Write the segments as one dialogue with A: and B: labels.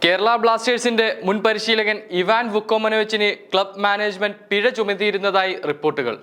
A: കേരള ബ്ലാസ്റ്റേഴ്സിന്റെ മുൻ പരിശീലകൻ ഇവാൻ വുക്കോമനോവിച്ചിന് ക്ലബ് മാനേജ്മെന്റ് പിഴ ചുമത്തിയിരുന്നതായി റിപ്പോർട്ടുകൾ.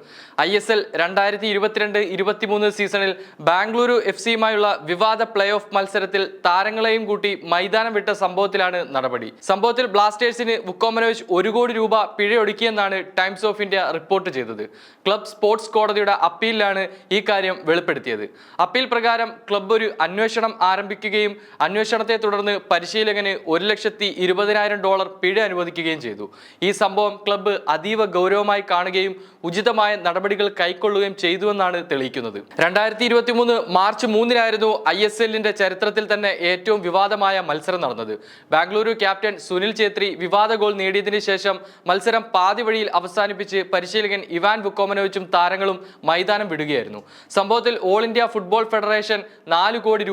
A: ISL 2022-23 സീസണിൽ ബാംഗ്ലൂരു FCയുമായുള്ള വിവാദ പ്ലേ ഓഫ് മത്സരത്തിൽ താരങ്ങളെയും കൂട്ടി മൈതാനം വിട്ട സംഭവത്തിലാണ് നടപടി. സംഭവത്തിൽ ബ്ലാസ്റ്റേഴ്സിന് വുക്കോമനോവിച്ച് ₹1 കോടി പിഴയൊടുക്കിയെന്നാണ് ടൈംസ് ഓഫ് ഇന്ത്യ റിപ്പോർട്ട് ചെയ്തത്. ക്ലബ് സ്പോർട്സ് കോടതിയുടെ അപ്പീലിലാണ് ഈ കാര്യം വെളിപ്പെടുത്തിയത്. അപ്പീൽ പ്രകാരം ക്ലബ് ഒരു അന്വേഷണം ആരംഭിക്കുകയും അന്വേഷണത്തെ തുടർന്ന് പരിശീലകന് $1,20,000 പിഴ അനുവദിക്കുകയും ചെയ്തു. ഈ സംഭവം ക്ലബ്ബ് അതീവ ഗൗരവമായി കാണുകയും ഉചിതമായ നടപടികൾ കൈക്കൊള്ളുകയും ചെയ്തുവെന്നാണ് തെളിയിക്കുന്നത്. 2023 മാർച്ച് 3-നായിരുന്നു ISLന്റെ ചരിത്രത്തിൽ തന്നെ ഏറ്റവും വിവാദമായ മത്സരം നടന്നത്. ബാംഗ്ലൂരു ക്യാപ്റ്റൻ സുനിൽ ഛേത്രി വിവാദ ഗോൾ നേടിയതിനു ശേഷം മത്സരം പാതി വഴിയിൽ അവസാനിപ്പിച്ച് പരിശീലകൻ ഇവാൻ വുക്കോമനോവിച്ചും താരങ്ങളും മൈതാനം വിടുകയായിരുന്നു. സംഭവത്തിൽ ഓൾ ഇന്ത്യ ഫുട്ബോൾ ഫെഡറേഷൻ ₹4 കോടി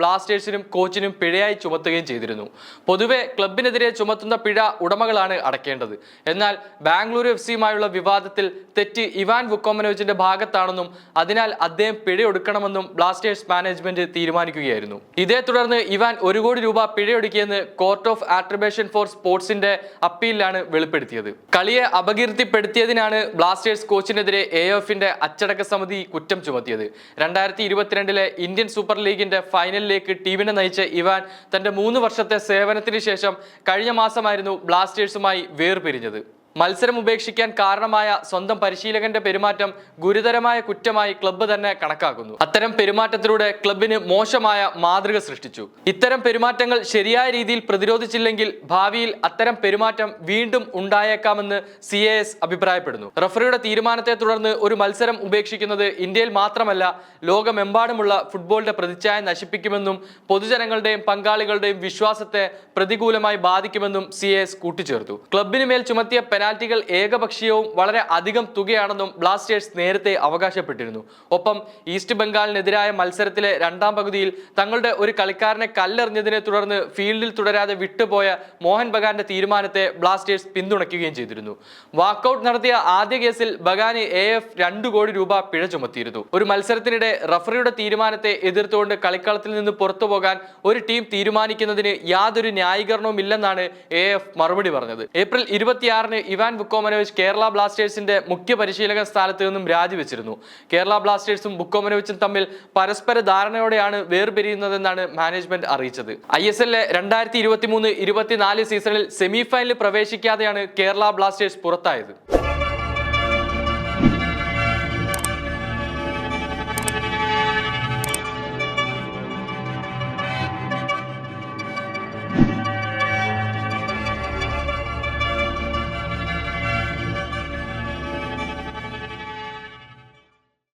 A: ബ്ലാസ്റ്റേഴ്സിനും കോച്ചിനും പിഴയായി ചുമത്തുകയും ചെയ്തിരുന്നു. പൊതുവെ ക്ലബിനെതിരെ ചുമത്തുന്ന പിഴ ഉടമകളാണ് അടയ്ക്കേണ്ടത്. എന്നാൽ ബാംഗ്ലൂരു FCയുമായുള്ള വിവാദത്തിൽ തെറ്റ് ഇവാൻ വുക്കോമനോവിച്ചിന്റെ ഭാഗത്താണെന്നും അതിനാൽ അദ്ദേഹം പിഴയൊടുക്കണമെന്നും ബ്ലാസ്റ്റേഴ്സ് മാനേജ്മെന്റ് തീരുമാനിക്കുകയായിരുന്നു. ഇതേ തുടർന്ന് ഇവാൻ ₹1 കോടി പിഴയൊടുക്കിയെന്ന് കോർട്ട് ഓഫ് ആട്രിബ്യൂഷൻ ഫോർ സ്പോർട്സിന്റെ അപ്പീലിലാണ് വെളിപ്പെടുത്തിയത്. കളിയെ അപകീർത്തിപ്പെടുത്തിയതിനാണ് ബ്ലാസ്റ്റേഴ്സ് കോച്ചിനെതിരെ AOFന്റെ അച്ചടക്ക സമിതി കുറ്റം ചുമത്തിയത്. 2022 ഇന്ത്യൻ സൂപ്പർ ലീഗിന്റെ ഫൈനലിലേക്ക് ടീമിനെ നയിച്ച ഇവാൻ തന്റെ 3 വർഷത്തെ സേവനത്തിന് ശേഷം കഴിഞ്ഞ മാസമായിരുന്നു ബ്ലാസ്റ്റേഴ്സുമായി വേർപിരിഞ്ഞത്. മത്സരം ഉപേക്ഷിക്കാൻ കാരണമായ സ്വന്തം പരിശീലകന്റെ പെരുമാറ്റം ഗുരുതരമായ കുറ്റമായി ക്ലബ്ബ് തന്നെ കണക്കാക്കുന്നു. അത്തരം പെരുമാറ്റത്തിലൂടെ ക്ലബിന് മോശമായ മാതൃക സൃഷ്ടിച്ചു. ഇത്തരം പെരുമാറ്റങ്ങൾ ശരിയായ രീതിയിൽ പ്രതിരോധിച്ചില്ലെങ്കിൽ ഭാവിയിൽ അത്തരം പെരുമാറ്റം വീണ്ടും ഉണ്ടായേക്കാമെന്ന് CAS അഭിപ്രായപ്പെടുന്നു. റഫറിയുടെ തീരുമാനത്തെ തുടർന്ന് ഒരു മത്സരം ഉപേക്ഷിക്കുന്നത് ഇന്ത്യയിൽ മാത്രമല്ല ലോകമെമ്പാടുമുള്ള ഫുട്ബോളിന്റെ പ്രതിച്ഛായ നശിപ്പിക്കുമെന്നും പൊതുജനങ്ങളുടെയും പങ്കാളികളുടെയും വിശ്വാസത്തെ പ്രതികൂലമായി ബാധിക്കുമെന്നും CAS കൂട്ടിച്ചേർത്തു. ക്ലബിന് മേൽ ചുമത്തിയ പെനാൽറ്റികൾ ഏകപക്ഷീയവും വളരെ അധികം തുകയാണെന്നും ബ്ലാസ്റ്റേഴ്സ് നേരത്തെ അവകാശപ്പെട്ടിരുന്നു. ഒപ്പം ഈസ്റ്റ് ബംഗാളിനെതിരായ മത്സരത്തിലെ 2ാം പകുതിയിൽ തങ്ങളുടെ ഒരു കളിക്കാരനെ കല്ലെറിഞ്ഞതിനെ തുടർന്ന് ഫീൽഡിൽ തുടരാതെ വിട്ടുപോയ മോഹൻ ബഗാന്റെ തീരുമാനത്തെ ബ്ലാസ്റ്റേഴ്സ് പിന്തുണയ്ക്കുകയും ചെയ്തിരുന്നു. വാക്കൌട്ട് നടത്തിയ ആദ്യ കേസിൽ ബഗാന് AF ₹2 കോടി പിഴ ചുമത്തിയിരുന്നു. ഒരു മത്സരത്തിനിടെ റഫറിയുടെ തീരുമാനത്തെ എതിർത്തുകൊണ്ട് കളിക്കളത്തിൽ നിന്ന് പുറത്തുപോകാൻ ഒരു ടീം തീരുമാനിക്കുന്നതിന് യാതൊരു ന്യായീകരണവും ഇല്ലെന്നാണ് AF മറുപടി പറഞ്ഞത്. ഏപ്രിൽ 26-ന് ഇവാൻ വുക്കോമനോവിച്ച് കേരള ബ്ലാസ്റ്റേഴ്സിന്റെ മുഖ്യ പരിശീലക സ്ഥാനത്ത് നിന്നും രാജിവെച്ചിരുന്നു. കേരള ബ്ലാസ്റ്റേഴ്സും വുക്കോമനോവിച്ചും തമ്മിൽ പരസ്പര ധാരണയോടെയാണ് വേർപിരിയുന്നതെന്നാണ് മാനേജ്മെന്റ് അറിയിച്ചത്. ISL 2023-24 സീസണിൽ സെമി ഫൈനലിൽ പ്രവേശിക്കാതെയാണ് കേരള ബ്ലാസ്റ്റേഴ്സ് പുറത്തായത്.